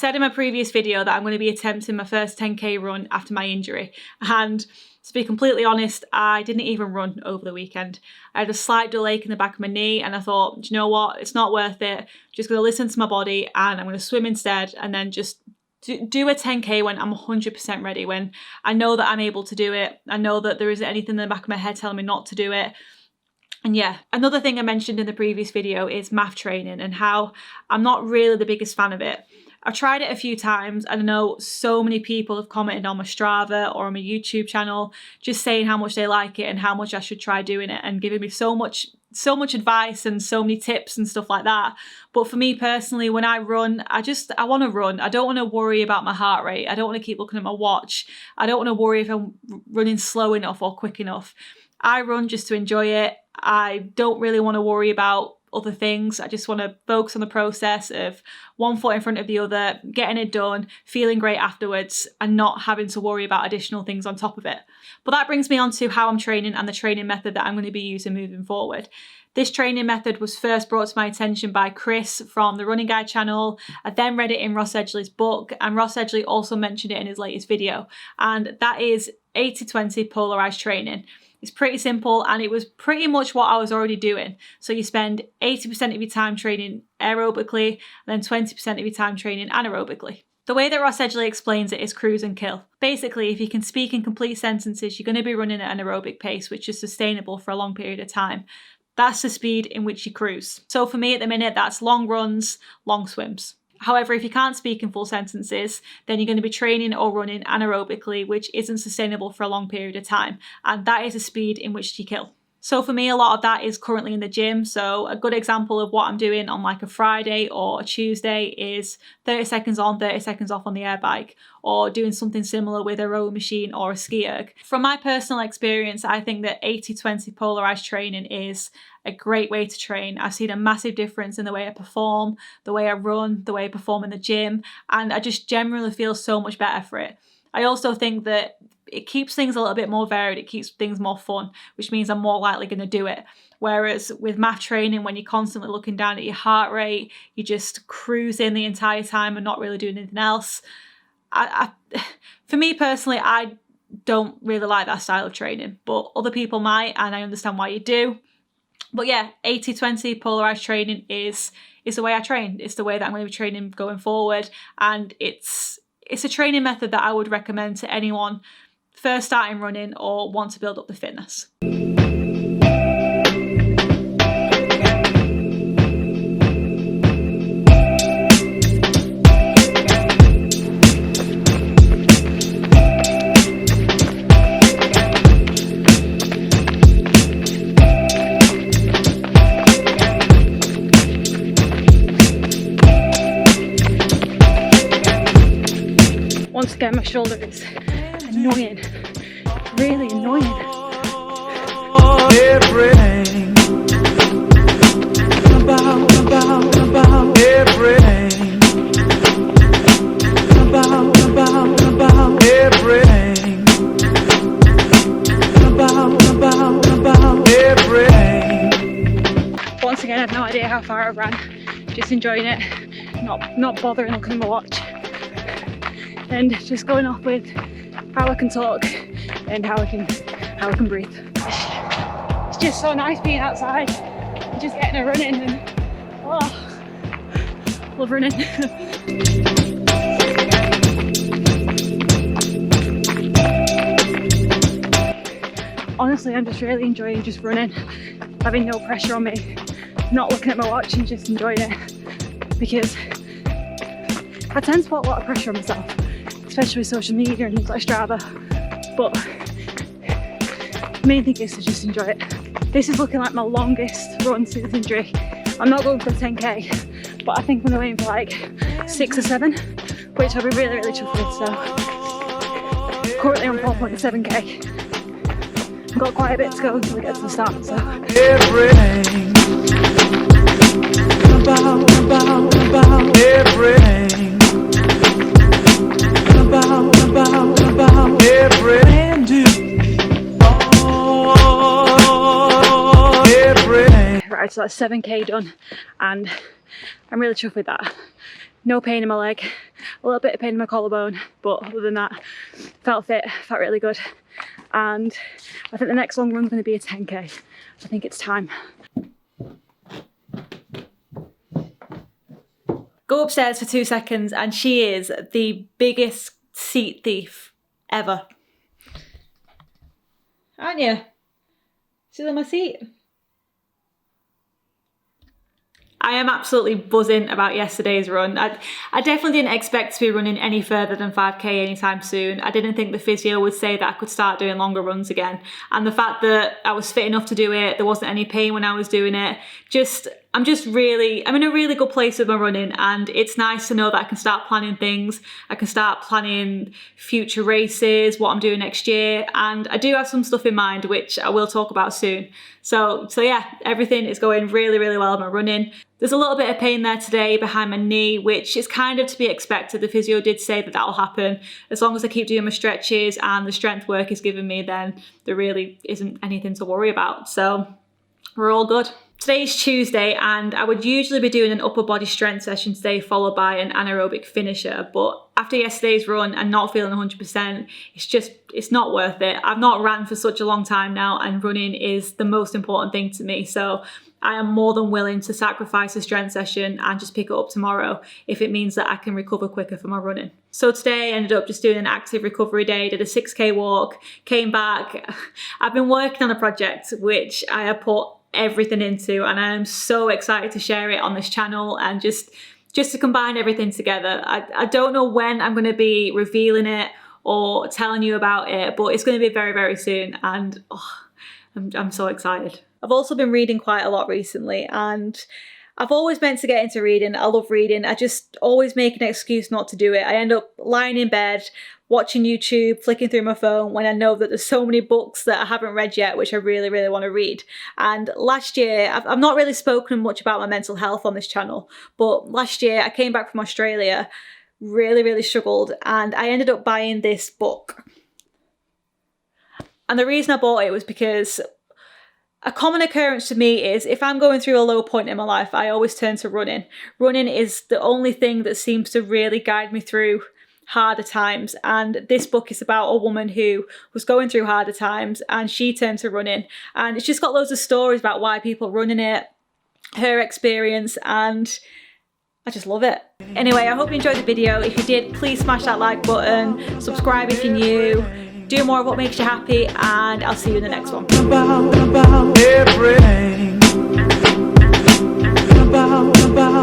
said in my previous video that I'm going to be attempting my first 10k run after my injury, and to be completely honest, I didn't even run over the weekend. I had a slight dull ache in the back of my knee and I thought, do you know what, it's not worth it. I'm just going to listen to my body and I'm going to swim instead, and then just do a 10k when I'm 100% ready, when I know that I'm able to do it. I know that there isn't anything in the back of my head telling me not to do it. And yeah, another thing I mentioned in the previous video is MAF training and how I'm not really the biggest fan of it. I've tried it a few times and I know so many people have commented on my Strava or on my YouTube channel just saying how much they like it and how much I should try doing it, and giving me so much advice and so many tips and stuff like that. But for me personally, when I run, I want to run. I don't want to worry about my heart rate. I don't want to keep looking at my watch. I don't want to worry if I'm running slow enough or quick enough. I run just to enjoy it. I don't really want to worry about other things. I just want to focus on the process of one foot in front of the other, getting it done, feeling great afterwards, and not having to worry about additional things on top of it. But that brings me on to how I'm training and the training method that I'm going to be using moving forward. This training method was first brought to my attention by Chris from the Running Guide channel. I then read it in Ross Edgley's book, and Ross Edgley also mentioned it in his latest video, and that is 80-20 polarized training. It's pretty simple and it was pretty much what I was already doing. So you spend 80% of your time training aerobically and then 20% of your time training anaerobically. The way that Ross Edgley explains it is cruise and kill. Basically, if you can speak in complete sentences, you're going to be running at an aerobic pace, which is sustainable for a long period of time. That's the speed in which you cruise. So for me at the minute, that's long runs, long swims. However, if you can't speak in full sentences, then you're going to be training or running anaerobically, which isn't sustainable for a long period of time. And that is a speed in which you kill. So for me, a lot of that is currently in the gym. So a good example of what I'm doing on like a Friday or a Tuesday is 30 seconds on, 30 seconds off on the air bike, or doing something similar with a rowing machine or a ski erg. From my personal experience, I think that 80-20 polarized training is a great way to train. I've seen a massive difference in the way I perform, the way I run, the way I perform in the gym, and I just generally feel so much better for it. I also think that it keeps things a little bit more varied, it keeps things more fun, which means I'm more likely going to do it. Whereas with MAF training, when you're constantly looking down at your heart rate, you're just cruising the entire time and not really doing anything else. For me personally, I don't really like that style of training, but other people might, and I understand why you do. But yeah, 80-20 polarized training is the way I train. It's the way that I'm going to be training going forward, and it's a training method that I would recommend to anyone first starting running or want to build up the fitness. Once again, my shoulder is annoying, really annoying. Everything about everything about everything about everything. Once again, I have no idea how far I ran. Just enjoying it, not bothering looking at my watch, and just going off with how I can talk and how I can breathe. It's just so nice being outside, just getting a run in, and love running. Honestly, I'm just really enjoying just running, having no pressure on me, not looking at my watch and just enjoying it, because I tend to put a lot of pressure on myself, especially with social media and things like Strava, but the main thing is to just enjoy it. This is looking like my longest run since injury. I'm not going for a 10k, but I think I'm going for like 6 or 7, which I'll be really chuffed with. So currently I'm 4.7k. I've got quite a bit to go until we get to the start. So everything about everything about everything do. Right, so that's 7k done, and I'm really chuffed with that. No pain in my leg, a little bit of pain in my collarbone, but other than that, felt fit, felt really good. And I think the next long run's going to be a 10k. I think it's time. Go upstairs for 2 seconds and she is the biggest seat thief ever. Aren't you? Still in my seat? I am absolutely buzzing about yesterday's run. I definitely didn't expect to be running any further than 5k anytime soon. I didn't think the physio would say that I could start doing longer runs again. And the fact that I was fit enough to do it, there wasn't any pain when I was doing it, I'm in a really good place with my running, and it's nice to know that I can start planning things. I can start planning future races, what I'm doing next year, and I do have some stuff in mind which I will talk about soon. So yeah, everything is going really, really well with my running. There's a little bit of pain there today behind my knee, which is kind of to be expected. The physio did say that that'll happen. As long as I keep doing my stretches and the strength work is giving me, then there really isn't anything to worry about. So we're all good. Today's Tuesday and I would usually be doing an upper body strength session today followed by an anaerobic finisher, but after yesterday's run and not feeling 100%, it's not worth it. I've not ran for such a long time now and running is the most important thing to me. So I am more than willing to sacrifice a strength session and just pick it up tomorrow if it means that I can recover quicker from my running. So today I ended up just doing an active recovery day, did a 6k walk, came back. I've been working on a project which I have put everything into, and I am so excited to share it on this channel and just to combine everything together. I don't know when I'm going to be revealing it or telling you about it, but it's going to be very, very soon, and I'm so excited. I've also been reading quite a lot recently, and I've always meant to get into reading. I love reading. I just always make an excuse not to do it. I end up lying in bed, watching YouTube, flicking through my phone when I know that there's so many books that I haven't read yet, which I really, really want to read. And last year, I've not really spoken much about my mental health on this channel, but last year I came back from Australia, really, really struggled, and I ended up buying this book. And the reason I bought it was because a common occurrence to me is if I'm going through a low point in my life, I always turn to running. Running is the only thing that seems to really guide me through harder times, and this book is about a woman who was going through harder times and she turned to running, and it's just got loads of stories about why people run in it, her experience, and I just love it. Anyway, I hope you enjoyed the video. If you did, please smash that like button, subscribe if you're new, do more of what makes you happy, and I'll see you in the next one. About everything.